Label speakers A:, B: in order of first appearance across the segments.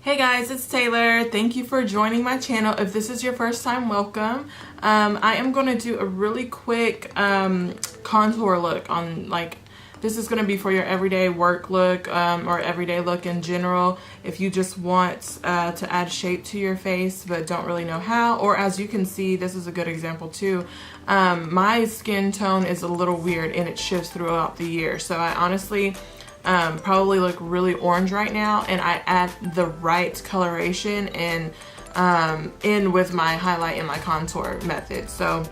A: Hey guys, it's Taylor. Thank you for joining my channel. If this is your first time, welcome. I am going to do a really quick contour look on, this is going to be for your everyday work look or everyday look in general. If you just want to add shape to your face but don't really know how, or as you can see, this is a good example too. My skin tone is a little weird and it shifts throughout the year. So I honestly probably look really orange right now, and I add the right coloration and in with my highlight and my contour method. So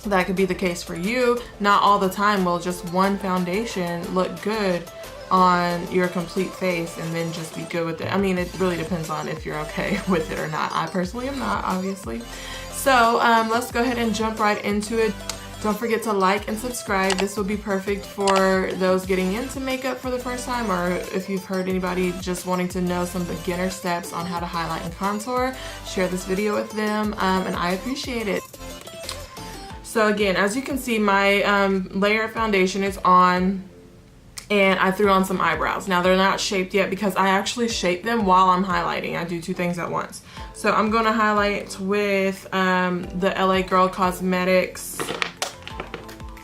A: that could be the case for you. Not all the time will just one foundation look good on your complete face and then just be good with it. I mean, it really depends on if you're okay with it or not. I personally am not, obviously. So let's go ahead and jump right into it. Don't forget to like and subscribe. This will be perfect for those getting into makeup for the first time, or if you've heard anybody just wanting to know some beginner steps on how to highlight and contour. Share this video with them, and I appreciate it. So again, as you can see, my layer of foundation is on, and I threw on some eyebrows. Now they're not shaped yet because I actually shape them while I'm highlighting. I do two things at once. So I'm gonna highlight with the LA Girl Cosmetics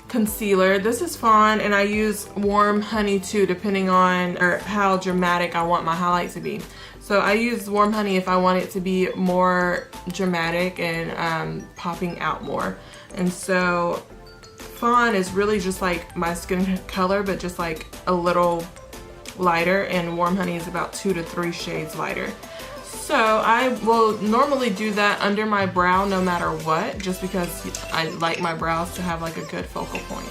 A: concealer. This is Fawn, and I use Warm Honey too, depending on how dramatic I want my highlight to be. So I use Warm Honey if I want it to be more dramatic and popping out more. And so Fawn is really just like my skin color, but just like a little lighter, and Warm Honey is about 2 to 3 shades lighter. So I will normally do that under my brow no matter what, just because I like my brows to have like a good focal point.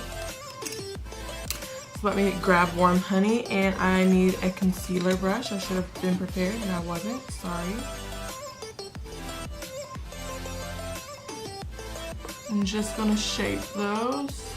A: So let me grab Warm Honey, and I need a concealer brush. I should have been prepared and I wasn't, sorry. I'm just gonna shape those.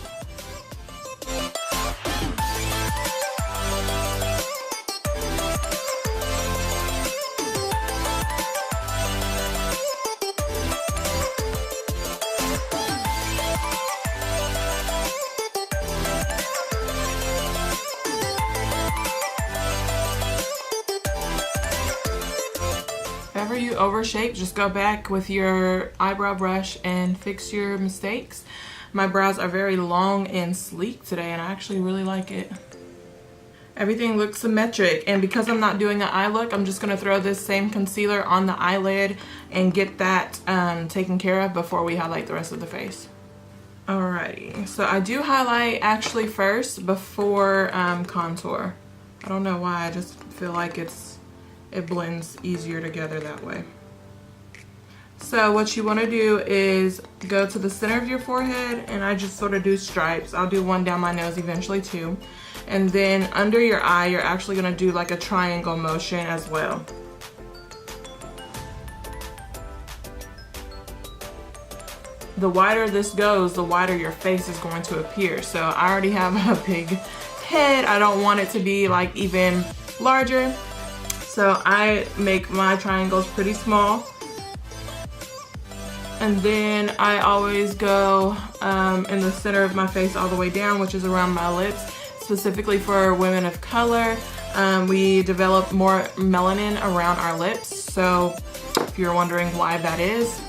A: Whenever you overshape, just go back with your eyebrow brush and fix your mistakes. My brows are very long and sleek today, and I actually really like it. Everything looks symmetric, and because I'm not doing an eye look, I'm just going to throw this same concealer on the eyelid and get that taken care of before we highlight the rest of the face. Alrighty, so I do highlight actually first before contour. I don't know why, I just feel like it blends easier together that way. So what you want to do is go to the center of your forehead, and I just sort of do stripes. I'll do one down my nose eventually too. And then under your eye, you're actually going to do like a triangle motion as well. The wider this goes, the wider your face is going to appear. So I already have a big head. I don't want it to be like even larger. So I make my triangles pretty small. And then I always go in the center of my face all the way down, which is around my lips. Specifically for women of color, we develop more melanin around our lips. So if you're wondering why that is,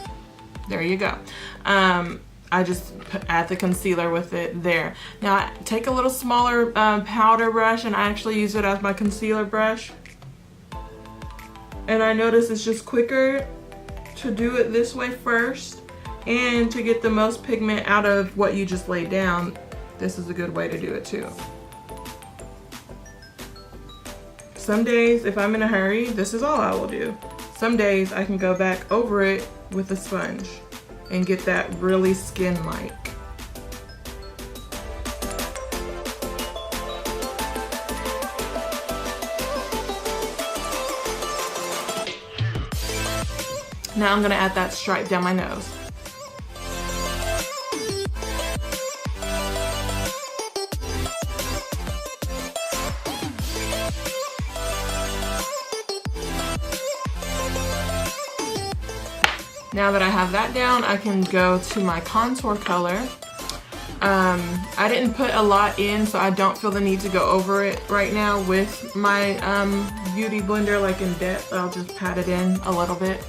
A: there you go. I just add the concealer with it there. Now I take a little smaller powder brush, and I actually use it as my concealer brush. And I notice it's just quicker to do it this way first, and to get the most pigment out of what you just laid down, this is a good way to do it too. Some days, if I'm in a hurry, this is all I will do. Some days I can go back over it with a sponge and get that really skin-like. Now I'm gonna add that stripe down my nose. Now that I have that down, I can go to my contour color, I didn't put a lot in, so I don't feel the need to go over it right now with my beauty blender, like in depth. I'll just pat it in a little bit.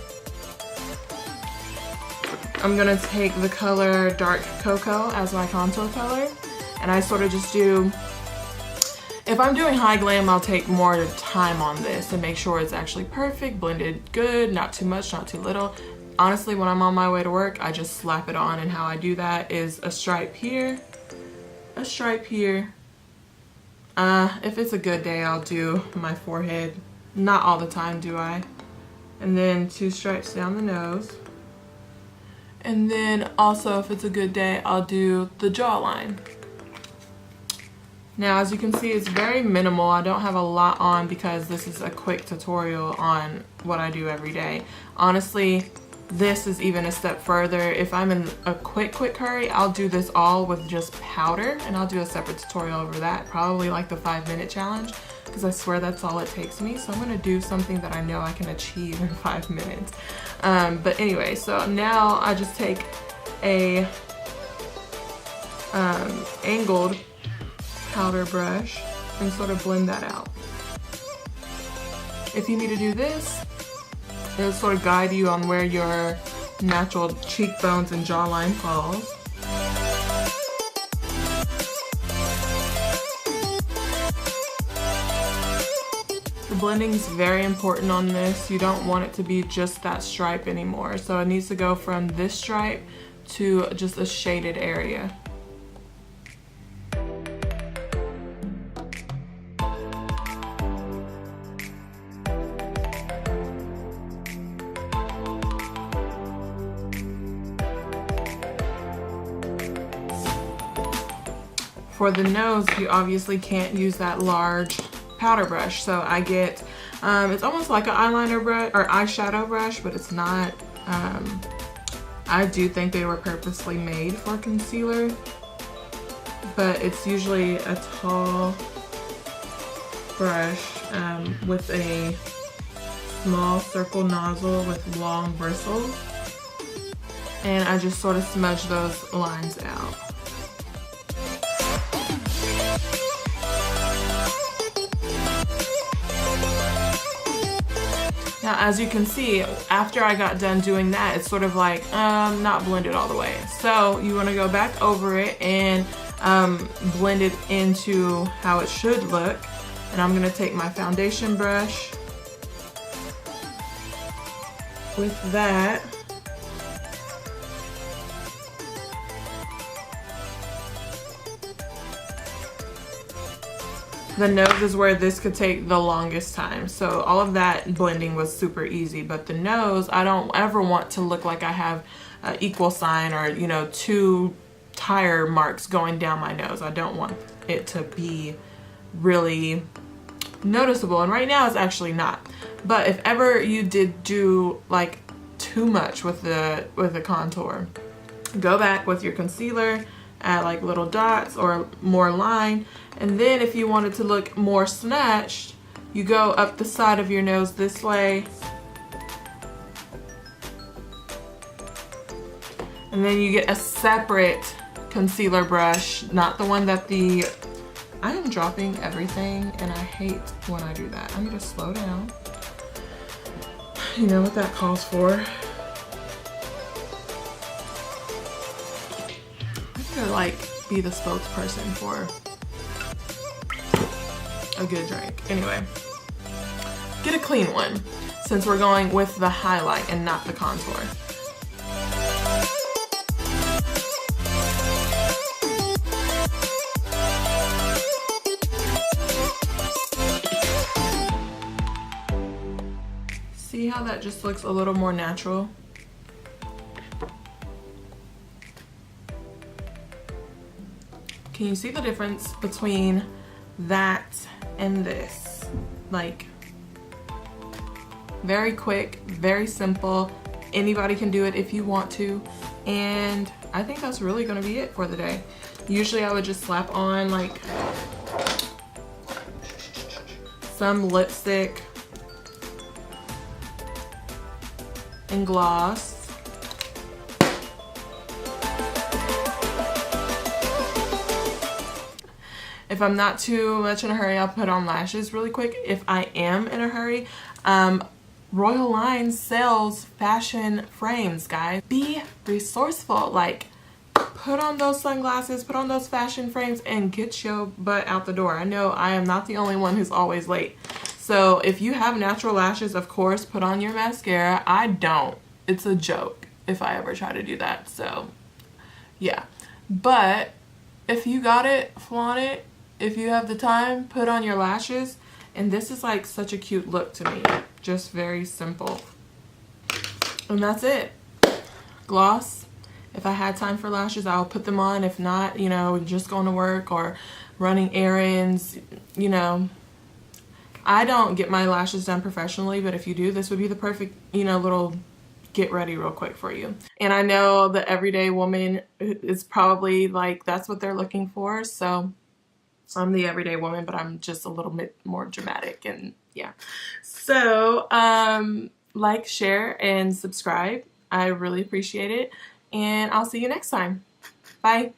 A: I'm gonna take the color Dark Cocoa as my contour color, and I sort of just do, if I'm doing high glam, I'll take more time on this and make sure it's actually perfect, blended good, not too much, not too little. Honestly, when I'm on my way to work, I just slap it on, and how I do that is a stripe here, a stripe here. If it's a good day, I'll do my forehead. Not all the time, do I? And then 2 stripes down the nose. And then also, if it's a good day, I'll do the jawline. Now, as you can see, it's very minimal. I don't have a lot on because this is a quick tutorial on what I do every day. Honestly, this is even a step further. If I'm in a quick hurry, I'll do this all with just powder, and I'll do a separate tutorial over that, probably like the 5-minute challenge, because I swear that's all it takes me. So I'm gonna do something that I know I can achieve in 5 minutes. But anyway, so now I just take a angled powder brush and sort of blend that out. If you need to do this, it'll sort of guide you on where your natural cheekbones and jawline falls. The blending is very important on this. You don't want it to be just that stripe anymore. So it needs to go from this stripe to just a shaded area. For the nose, you obviously can't use that large powder brush, so I get, it's almost like an eyeliner brush or eyeshadow brush, but it's not. I do think they were purposely made for concealer, but it's usually a tall brush with a small circle nozzle with long bristles, and I just sort of smudge those lines out. Now, as you can see, after I got done doing that, it's sort of like not blended all the way. So you want to go back over it and blend it into how it should look. And I'm going to take my foundation brush with that. The nose is where this could take the longest time. So all of that blending was super easy, but the nose, I don't ever want to look like I have an equal sign or, you know, 2 tire marks going down my nose. I don't want it to be really noticeable, and right now it's actually not. But if ever you did do like too much with the contour, go back with your concealer, add like little dots or more line, and then if you wanted to look more snatched, you go up the side of your nose this way, and then you get a separate concealer brush, not the one that I am dropping everything, and I hate when I do that. I need to slow down. You know what that calls for. I could like be the spokesperson for a good drink. Anyway, get a clean one since we're going with the highlight and not the contour. See how that just looks a little more natural? Can you see the difference between that and this? Like, very quick, very simple. Anybody can do it if you want to. And I think that's really gonna be it for the day. Usually I would just slap on like some lipstick and gloss. If I'm not too much in a hurry, I'll put on lashes really quick. If I am in a hurry, Royal Line sells fashion frames, guys. Be resourceful. Like, put on those sunglasses, put on those fashion frames, and get your butt out the door. I know I am not the only one who's always late. So if you have natural lashes, of course, put on your mascara. I don't. It's a joke if I ever try to do that. So yeah. But if you got it, flaunt it. If you have the time, put on your lashes. And this is like such a cute look to me. Just very simple. And that's it. Gloss. If I had time for lashes, I'll put them on. If not, you know, just going to work or running errands, you know. I don't get my lashes done professionally, but if you do, this would be the perfect, you know, little get ready real quick for you. And I know the everyday woman is probably like, that's what they're looking for. So I'm the everyday woman, but I'm just a little bit more dramatic, and yeah. So like, share, and subscribe. I really appreciate it. And I'll see you next time. Bye.